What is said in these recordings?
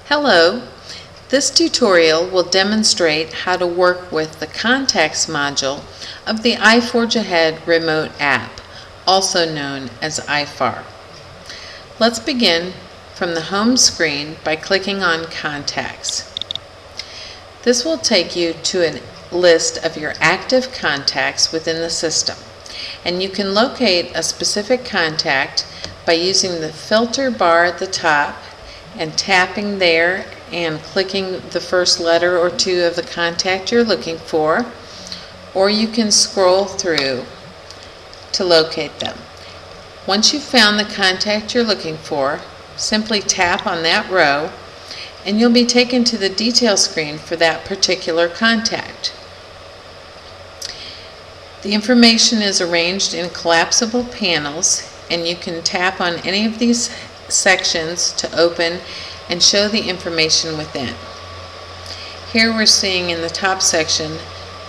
Hello, this tutorial will demonstrate how to work with the Contacts module of the iForge Ahead remote app, also known as iFAR. Let's begin from the home screen by clicking on Contacts. This will take you to a list of your active contacts within the system, and you can locate a specific contact by using the filter bar at the top and tapping there and clicking the first letter or two of the contact you're looking for, or you can scroll through to locate them. Once you've found the contact you're looking for, simply tap on that row and you'll be taken to the detail screen for that particular contact. The information is arranged in collapsible panels, and you can tap on any of these sections to open and show the information within. Here we're seeing in the top section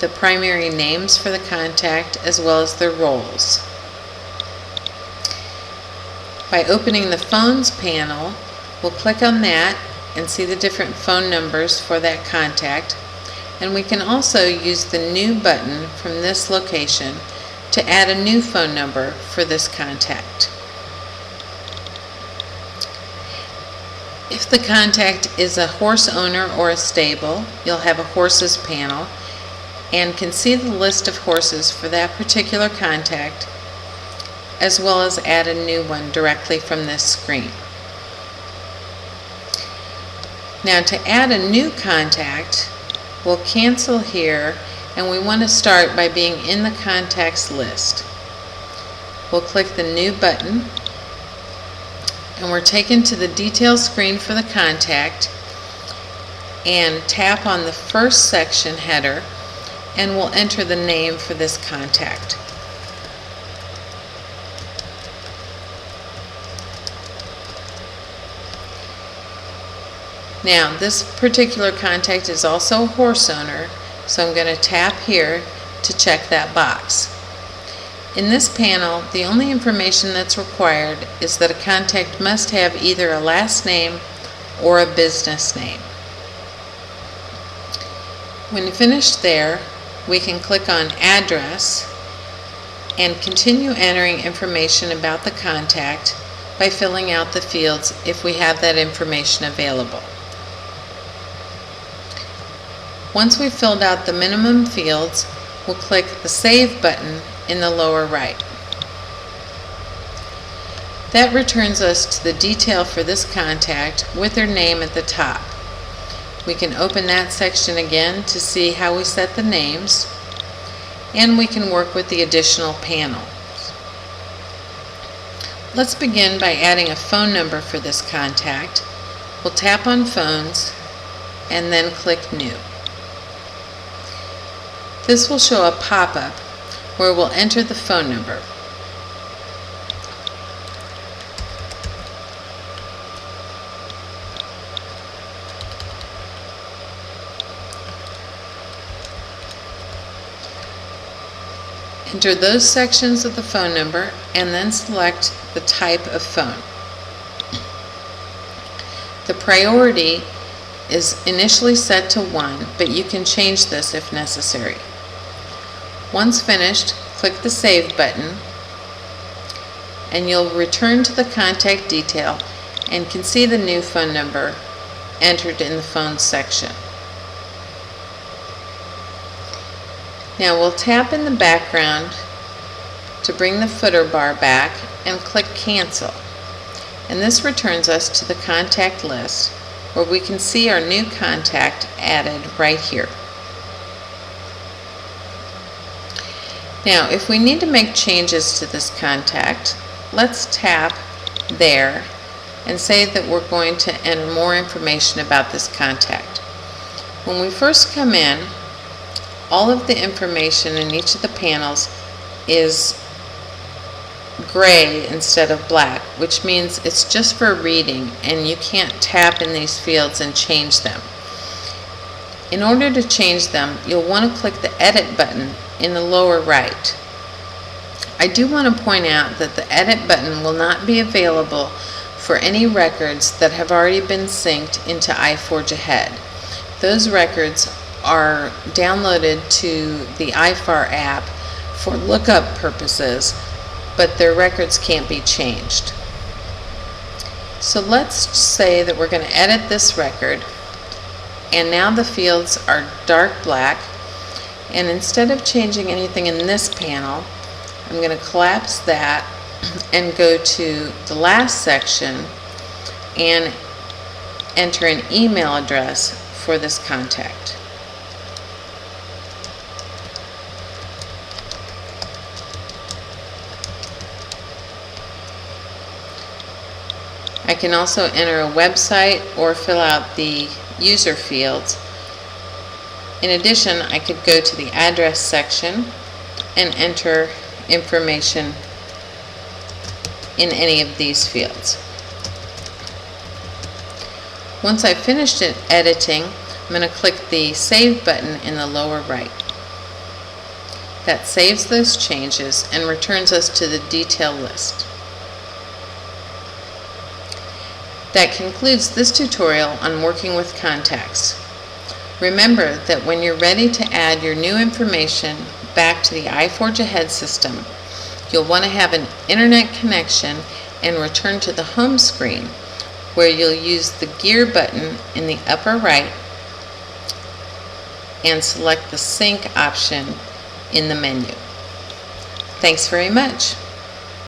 the primary names for the contact as well as their roles. By opening the Phones panel, we'll click on that and see the different phone numbers for that contact, and we can also use the New button from this location to add a new phone number for this contact. If the contact is a horse owner or a stable, you'll have a Horses panel and can see the list of horses for that particular contact, as well as add a new one directly from this screen. Now, to add a new contact, we'll cancel here, and we want to start by being in the contacts list. We'll click the New button, and we're taken to the detail screen for the contact and tap on the first section header, and we'll enter the name for this contact. Now, this particular contact is also a horse owner, so I'm going to tap here to check that box. In this panel, the only information that's required is that a contact must have either a last name or a business name. When finished there, we can click on Address and continue entering information about the contact by filling out the fields if we have that information available. Once we've filled out the minimum fields, we'll click the Save button in the lower right. That returns us to the detail for this contact with their name at the top. We can open that section again to see how we set the names, and we can work with the additional panels. Let's begin by adding a phone number for this contact. We'll tap on Phones and then click New. This will show a pop-up where we'll enter the phone number. Enter those sections of the phone number and then select the type of phone. The priority is initially set to 1, but you can change this if necessary. Once finished, click the Save button, and you'll return to the contact detail and can see the new phone number entered in the Phones section. Now we'll tap in the background to bring the footer bar back and click Cancel. And this returns us to the contact list where we can see our new contact added right here. Now, if we need to make changes to this contact, let's tap there and say that we're going to enter more information about this contact. When we first come in, all of the information in each of the panels is gray instead of black, which means it's just for reading and you can't tap in these fields and change them. In order to change them, you'll want to click the Edit button in the lower right. I do want to point out that the Edit button will not be available for any records that have already been synced into iForge Ahead. Those records are downloaded to the iFAR app for lookup purposes, but their records can't be changed. So let's say that we're going to edit this record, and now the fields are dark black, and instead of changing anything in this panel, I'm going to collapse that and go to the last section and enter an email address for this contact. I can also enter a website or fill out the user fields. In addition, I could go to the address section and enter information in any of these fields. Once I've finished editing, I'm going to click the Save button in the lower right. That saves those changes and returns us to the detail list. That concludes this tutorial on working with contacts. Remember that when you're ready to add your new information back to the iForge Ahead system, you'll want to have an internet connection and return to the home screen, where you'll use the gear button in the upper right and select the sync option in the menu. Thanks very much.